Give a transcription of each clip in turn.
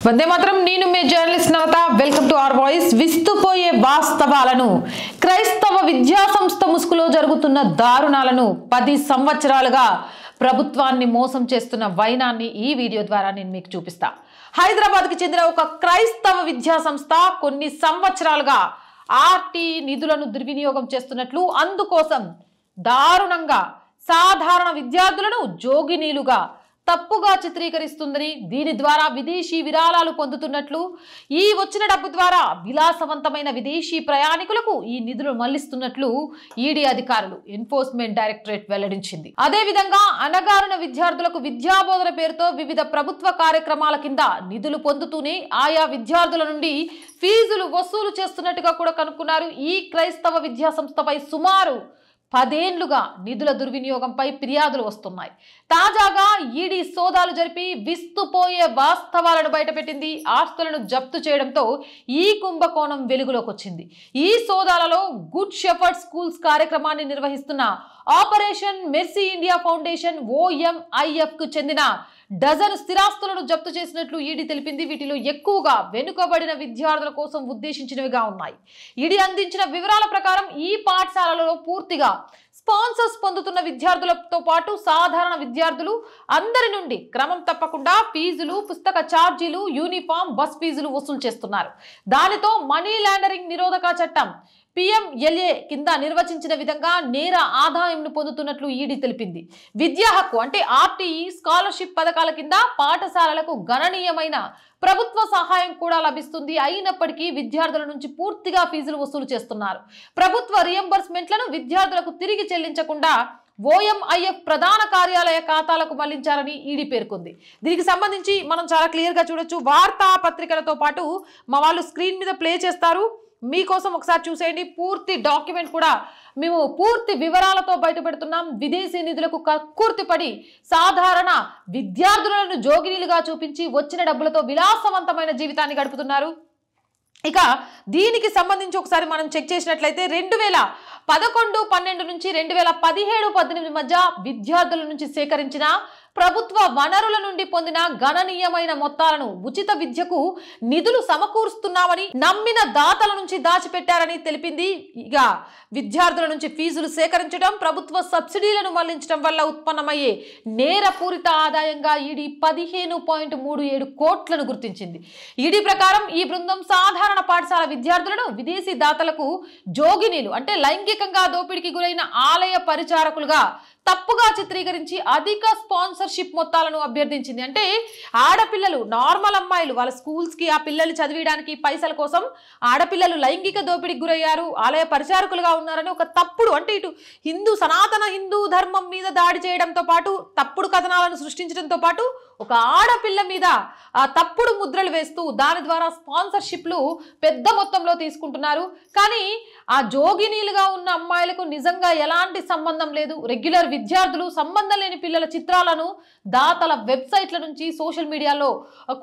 వందే మాత్రం నేను మీ journalist Navata welcome to our voice విస్తుపోయే వాస్తవాలను క్రైస్తవ విద్యా సంస్థ ముసుగులో జరుగుతున్న దారుణాలను 10 సంవత్సరాలుగా ప్రభుత్వాన్ని మోసం చేస్తున్న వైనాన్ని ఈ వీడియో ద్వారా నేను మీకు చూపిస్తా హైదరాబాద్ కి చెందిన ఒక క్రైస్తవ విద్యా సంస్థ కొన్ని సంవత్సరాలుగా ఆర్టీ నిధులను దుర్వినియోగం చేస్తున్నట్లు అందుకోసం దారుణంగా సాధారణ విద్యార్థులను జోగినీలుగా తప్పుగా చిత్రీకరిస్తుందని దీని ద్వారా విదేశీ విరాళాలు పొందుతున్నట్లు ఈ వచ్చిన డబ్బు ద్వారా విలాసవంతమైన విదేశీ ప్రయాణికులకు ఈ నిధులు మళ్లిస్తున్నట్లు ఈడీ అధికారులు ఎన్ఫోర్స్మెంట్ డైరెక్టరేట్ వెల్లడించింది. అదే విధంగా అణగారిన విద్యార్థులకు విద్యాబోధన పేరుతో వివిధ ప్రభుత్వ కార్యక్రమాల కింద నిధులు పొందుతూనే ఆయా విద్యార్థుల నుండి ఫీజులు వసూలు చేస్తున్నట్టుగా కూడా కనుక్కున్నారు. ఈ క్రైస్తవ విద్యా సంస్థపై సుమారు 10 ఏళ్లుగా నిధుల దుర్వినియోగంపై ఫిర్యాదులు వస్తున్నాయి. తాజాగా ఈడీ సోదాలు జరిపి విస్తుపోయే వాస్తవాలను బయటపెట్టింది. ఆస్తులను జప్తు చేయడంతో ఈ కుంభకోణం వెలుగులోకి వచ్చింది. ఈ సోదాలలో గుడ్ షెఫర్డ్ స్కూల్స్ కార్యక్రమాన్ని నిర్వహిస్తున్న operation mercy India foundation OMIF కు చెందిన డజన్ స్థిరాస్తులను జప్తు చేసినట్లు ఈడీ తెలిపింది. వీటిలో ఎక్కువగా వెనుకబడిన విద్యార్థుల కోసం ఉద్దేశించినవిగా ఉన్నాయి. ఈడీ అందించిన వివరాల ప్రకారం ఈ పాఠశాలలో పూర్తిగా స్పాన్సర్స్ పొందుతున్న విద్యార్థులతో పాటు సాధారణ విద్యార్థులు అందరి నుండి క్రమం తప్పకుండా ఫీజులు, పుస్తక ఛార్జీలు, యూనిఫామ్, బస్ ఫీజులు వసూలు చేస్తున్నారు. దానితో మనీ లాండరింగ్ నిరోధక చట్టం PMLA కింద నిర్వచించిన విధంగా నేర ఆదాయంను పొందుతున్నట్లు ఈడీ తెలిపింది. విద్యా హక్కు అంటే RTE స్కాలర్షిప్ పథకాల కింద పాఠశాలలకు గణనీయమైన ప్రభుత్వ సహాయం కూడా లభిస్తుంది. అయినప్పటికీ విద్యార్థుల నుంచి పూర్తిగా ఫీజులు వసూలు చేస్తున్నారు. ప్రభుత్వ రియంబర్స్మెంట్లను విద్యార్థులకు తిరిగి చెల్లించకుండా OMIF ప్రధాన కార్యాలయ ఖాతాలకు మళ్లించారని ఈడీ పేర్కొంది. దీనికి సంబంధించి మనం చాలా క్లియర్ గా చూడొచ్చు. వార్తా పత్రికలతో పాటు మా వాళ్ళు స్క్రీన్ మీద ప్లే చేస్తారు, మీకోసం ఒకసారి చూసేయండి. పూర్తి డాక్యుమెంట్ కూడా మేము పూర్తి వివరాలతో బయటపెడుతున్నాం. విదేశీ నిధులకు కక్కుర్తిపడి సాధారణ విద్యార్థులను జోగినీలుగా చూపించి వచ్చిన డబ్బులతో విలాసవంతమైన జీవితాన్ని గడుపుతున్నారు. ఇక దీనికి సంబంధించి ఒకసారి మనం చెక్ చేసినట్లయితే 2011-12 నుంచి 2017-18 మధ్య విద్యార్థుల నుంచి సేకరించిన ప్రభుత్వ వనరుల నుండి పొందిన గణనీయమైన మొత్తాలను ఉచిత విద్యకు నిధులు సమకూరుస్తున్నామని నమ్మిన దాతల నుంచి దాచిపెట్టారని తెలిపింది. ఇక విద్యార్థుల నుంచి ఫీజులు సేకరించడం, ప్రభుత్వ సబ్సిడీలను మళ్లించడం వల్ల ఉత్పన్నమయ్యే నేరపూరిత ఆదాయంగా ఈడీ 15.37 కోట్లను గుర్తించింది. ఈడీ ప్రకారం ఈ బృందం సాధారణ పాఠశాల విద్యార్థులను విదేశీ దాతలకు జోగినీలు అంటే లైంగికంగా దోపిడీకి గురైన ఆలయ పరిచారకులుగా తప్పుగా చిత్రీకరించి అధిక స్పాన్సర్షిప్ మొత్తాలను అభ్యర్థించింది. అంటే ఆడపిల్లలు, నార్మల్ అమ్మాయిలు వాళ్ళ స్కూల్స్ కి ఆ పిల్లలు చదివించడానికి పైసల కోసం ఆడపిల్లలు లైంగిక దోపిడీకి గురయ్యారు, ఆలయ పరిచారకులుగా ఉన్నారని ఒక తప్పుడు, అంటే ఇటు సనాతన హిందూ ధర్మం మీద దాడి చేయడంతో పాటు తప్పుడు కథనాలను సృష్టించడంతో పాటు ఒక ఆడపిల్ల మీద తప్పుడు ముద్రలు వేస్తూ దాని ద్వారా స్పాన్సర్షిప్లు పెద్ద మొత్తంలో తీసుకుంటున్నారు. కానీ ఆ జోగినీలుగా ఉన్న అమ్మాయిలకు నిజంగా ఎలాంటి సంబంధం లేదు. రెగ్యులర్ విద్యార్థులు సంబంధం లేని పిల్లల చిత్రాలను దాతల వెబ్సైట్ల నుంచి సోషల్ మీడియాలో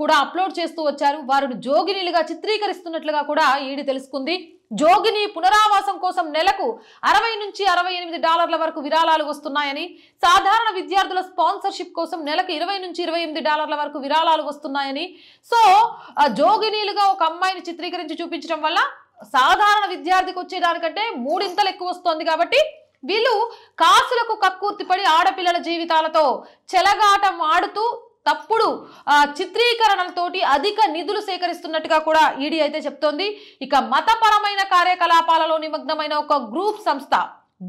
కూడా అప్లోడ్ చేస్తూ వచ్చారు. వారిని జోగినీలుగా చిత్రీకరిస్తున్నట్లుగా కూడా ఈడీ తెలుసుకుంది. జోగిని పునరావాసం కోసం నెలకు $60 నుంచి $68 వరకు విరాళాలు వస్తున్నాయని, సాధారణ విద్యార్థుల స్పాన్సర్షిప్ కోసం నెలకు $20 నుంచి $28 వరకు విరాళాలు వస్తున్నాయని, సో జోగినీలుగా ఒక అమ్మాయిని చిత్రీకరించి చూపించడం వల్ల సాధారణ విద్యార్థికి వచ్చేదానికంటే 3 ఇంతలు ఎక్కువ వస్తుంది. కాబట్టి వీళ్ళు కాసులకు కక్కుర్తిపడి ఆడపిల్లల జీవితాలతో చెలగాటం ఆడుతూ తప్పుడు చిత్రీకరణలతోటి అధిక నిధులు సేకరిస్తున్నట్టుగా కూడా ఈడీ అయితే చెప్తోంది. ఇక మతపరమైన కార్యకలాపాలలో నిమగ్నమైన ఒక గ్రూప్ సంస్థ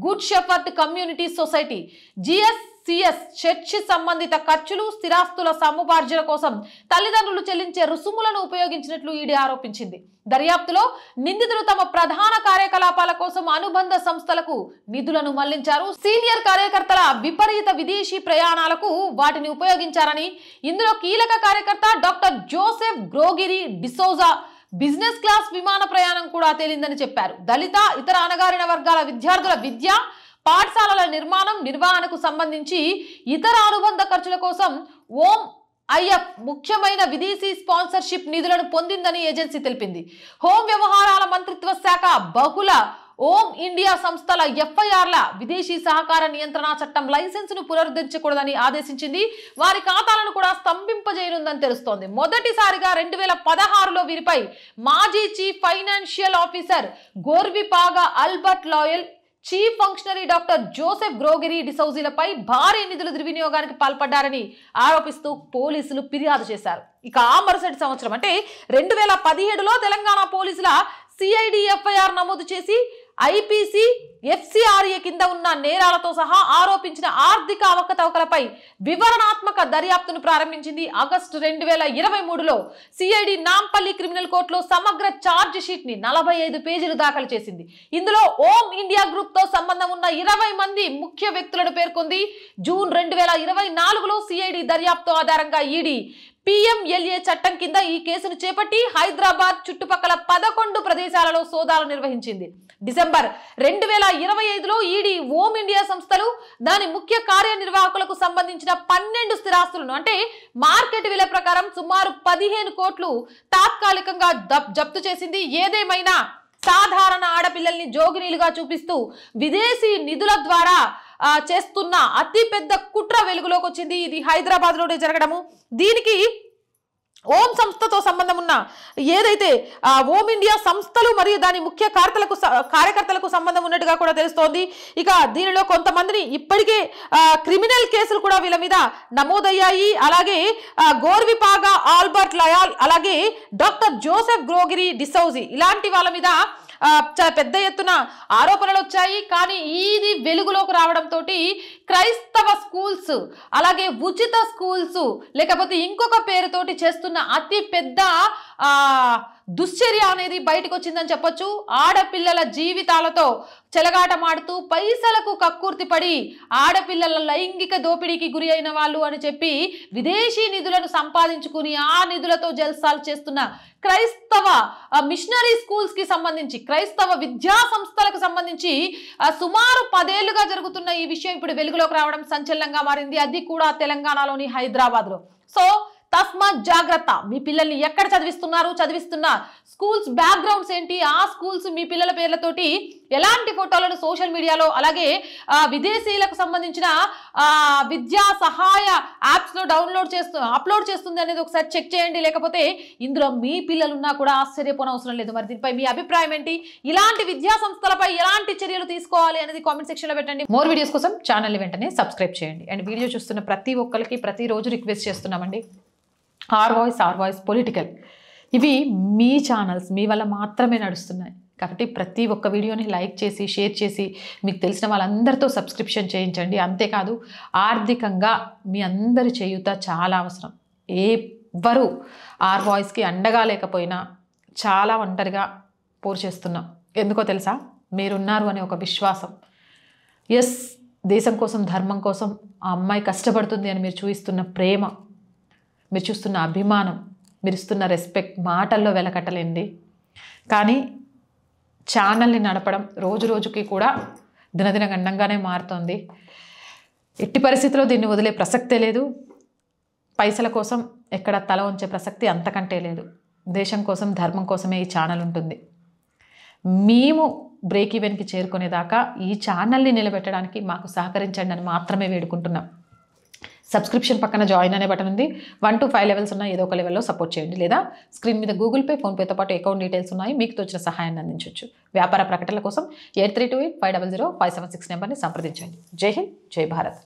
good shepherd community society GSCS church సంబంధిత ఖర్చులు, స్థిరాస్తుల సముపార్జన కోసం తల్లిదండ్రులు చెల్లించే రుసుములను ఉపయోగించినట్లు ఈడీ ఆరోపించింది. దర్యాప్తులో నిందితులు తమ ప్రధాన కార్యకలాపాల కోసం అనుబంధ సంస్థలకు నిధులను మళ్లించారు. సీనియర్ కార్యకర్తల విపరీత విదేశీ ప్రయాణాలకు వాటిని ఉపయోగించారని, ఇందులో కీలక కార్యకర్త doctor Joseph Gregory D'Souza business class విమాన ప్రయాణం కూడా తేలిందని చెప్పారు. దళిత, ఇతర అణగారిన వర్గాల విద్యార్థుల విద్య, పాఠశాలల నిర్మాణం, నిర్వహణకు సంబంధించి ఇతర అనుబంధ ఖర్చుల కోసం OMIF ముఖ్యమైన విదేశీ స్పాన్సర్షిప్ నిధులను పొందిందని ఏజెన్సీ తెలిపింది. హోం వ్యవహారాల మంత్రిత్వ శాఖ బహుళ ఓం ఇండియా సంస్థల ఎఫ్ఐఆర్ల విదేశీ సహకార నియంత్రణ చట్టం లైసెన్సును పునరుద్ధరించకూడదని ఆదేశించింది. వారి ఖాతాలను కూడా స్తంభింపజేయనుందని తెలుస్తోంది. మొదటిసారిగా 2016లో వీరిపై మాజీ చీఫ్ ఫైనాన్షియల్ ఆఫీసర్ గోర్విపాగా అల్బర్ట్ లాయల్, chief functionary doctor Joseph Gregory డిసౌజీలపై భారీ నిధుల దుర్వినియోగానికి పాల్పడ్డారని ఆరోపిస్తూ పోలీసులు ఫిర్యాదు చేశారు. ఇక ఆ మరుసటి సంవత్సరం అంటే 2017లో తెలంగాణ పోలీసుల సిఐడి ఎఫ్ఐఆర్ నమోదు చేసి ఐపీసీ ఎఫ్సిఆర్ఏ కింద ఉన్న నేరాలతో సహా ఆరోపించిన ఆర్థిక అవకతవకలపై వివరణాత్మక దర్యాప్తును ప్రారంభించింది. ఆగస్టు 2023లో సిఐడి నాంపల్లి క్రిమినల్ కోర్టులో సమగ్ర ఛార్జ్ షీట్ ని 45 పేజీలు దాఖలు చేసింది. ఇందులో ఓం ఇండియా గ్రూప్ తో సంబంధం ఉన్న 20 మంది ముఖ్య వ్యక్తులను పేర్కొంది. జూన్ 2024లో సిఐడి దర్యాప్తు ఆధారంగా ఈడీ పిఎంఎల్ఏ చట్టం కింద ఈ కేసును చేపట్టి హైదరాబాద్ చుట్టుపక్కల 11 ప్రదేశాలలో సోదాలు నిర్వహించింది. డిసెంబర్ 2025లో ఈడీ ఓం ఇండియా సంస్థలు దాని ముఖ్య కార్యనిర్వాహకులకు సంబంధించిన 12 స్థిరాస్తులను అంటే మార్కెట్ విలువ ప్రకారం సుమారు 15 కోట్లు తాత్కాలికంగా జప్తు చేసింది. ఏదేమైనా సాధారణ ఆడపిల్లల్ని జోగినీలుగా చూపిస్తూ విదేశీ నిధుల ద్వారా చేస్తున్న అతి పెద్ద కుట్ర వెలుగులోకి వచ్చింది. ఇది హైదరాబాద్ లోనే జరగడము. దీనికి ఓం సంస్థతో సంబంధం ఉన్న ఏదైతే ఓం ఇండియా సంస్థలు మరియు దాని ముఖ్య కార్యకర్తలకు సంబంధం ఉన్నట్టుగా కూడా తెలుస్తోంది. ఇక దీనిలో కొంతమందిని ఇప్పటికే క్రిమినల్ కేసులు కూడా వీళ్ళ మీద నమోదయ్యాయి. అలాగే గోర్విపాగా ఆల్బర్ట్ లయాల్, అలాగే డాక్టర్ జోసెఫ్ గ్రోగెరీ డిసౌజీ ఇలాంటి వాళ్ళ మీద చాలా పెద్ద ఎత్తున ఆరోపణలు వచ్చాయి. కానీ ఇది వెలుగులోకి రావడంతో క్రైస్తవ స్కూల్స్, అలాగే ఉచిత స్కూల్స్, లేకపోతే ఇంకొక పేరుతోటి చేస్తున్న అతి పెద్ద దుశ్చర్య అనేది బయటకు వచ్చిందని చెప్పొచ్చు. ఆడపిల్లల జీవితాలతో చెలగాటమాడుతూ పైసలకు కక్కుర్తి పడి ఆడపిల్లల లైంగిక దోపిడీకి గురి అయిన వాళ్ళు అని చెప్పి విదేశీ నిధులను సంపాదించుకుని ఆ నిధులతో జల్సాలు చేస్తున్న క్రైస్తవ మిషనరీ స్కూల్స్ కి సంబంధించి, క్రైస్తవ విద్యా సంస్థలకు సంబంధించి సుమారు 10 ఏళ్లుగా జరుగుతున్న ఈ విషయం ఇప్పుడు వెలుగులోకి రావడం సంచలనంగా మారింది. అది కూడా తెలంగాణలోని హైదరాబాద్ లో. సో తస్మాత్ జాగ్రత్త. మీ పిల్లల్ని ఎక్కడ చదివిస్తున్న స్కూల్స్ బ్యాక్గ్రౌండ్స్ ఏంటి, ఆ స్కూల్స్ మీ పిల్లల పేర్లతోటి ఎలాంటి ఫోటోలను సోషల్ మీడియాలో అలాగే విదేశీయులకు సంబంధించిన విద్యా సహాయ యాప్స్ లో అప్లోడ్ చేస్తుంది అనేది ఒకసారి చెక్ చేయండి. లేకపోతే ఇందులో మీ పిల్లలున్నా కూడా ఆశ్చర్యపోనవసరం లేదు. మరి దీనిపై మీ అభిప్రాయం ఏంటి? ఇలాంటి విద్యా సంస్థలపై ఎలాంటి చర్యలు తీసుకోవాలి అనేది కామెంట్ సెక్షన్ లో పెట్టండి. మోర్ వీడియోస్ కోసం ఛానల్ వెంటనే సబ్స్క్రైబ్ చేయండి. అండ్ వీడియో చూస్తున్న ప్రతి ఒక్కరికి ప్రతిరోజు రిక్వెస్ట్ చేస్తున్నామండి, ఆర్ వాయిస్ పొలిటికల్ ఇవి మీ ఛానల్స్, మీ వల్ల మాత్రమే నడుస్తున్నాయి. కాబట్టి ప్రతి ఒక్క వీడియోని లైక్ చేసి షేర్ చేసి మీకు తెలిసిన వాళ్ళందరితో సబ్స్క్రిప్షన్ చేయించండి. అంతేకాదు ఆర్థికంగా మీ అందరి చేయూత చాలా అవసరం. ఎవ్వరు ఆర్ వాయిస్కి అండగా లేకపోయినా చాలా ఒంటరిగా పోరు చేస్తున్నాం. ఎందుకో తెలుసా? మీరున్నారు అనే ఒక విశ్వాసం. ఎస్, దేశం కోసం ధర్మం కోసం ఆ అమ్మాయి కష్టపడుతుంది అని మీరు చూపిస్తున్న ప్రేమ, మీరు చూస్తున్న అభిమానం, మీరు ఇస్తున్న రెస్పెక్ట్ మాటల్లో వెలకట్టలేండి. కానీ ఛానల్ని నడపడం రోజు రోజుకి కూడా దినదిన గండంగానే మారుతోంది. ఎట్టి పరిస్థితిలో దీన్ని వదిలే ప్రసక్తే లేదు. పైసల కోసం ఎక్కడ తల వంచే ప్రసక్తి అంతకంటే లేదు. దేశం కోసం ధర్మం కోసమే ఈ ఛానల్ ఉంటుంది. మేము బ్రేక్ ఈవెన్కి చేరుకునేదాకా ఈ ఛానల్ని నిలబెట్టడానికి మాకు సహకరించండి అని మాత్రమే వేడుకుంటున్నాం. సబ్స్క్రిప్షన్ పక్కన జాయిన్ అనే బటన్ ఉంది. 1 to 5 లెవెల్స్ ఉన్న ఏదో ఒక లెవెల్లో సపోర్ట్ చేయండి. లేదా స్క్రీన్ మీద గూగుల్ పే, ఫోన్పేతో పాటు అకౌంట్ డీటెయిల్స్ ఉన్నాయి. మీకు తోచిన సహాయాన్ని అందించవచ్చు. వ్యాపార ప్రకటనల కోసం 8328500576 నెంబర్ని సంప్రదించండి. జై హింద్, జై భారత్.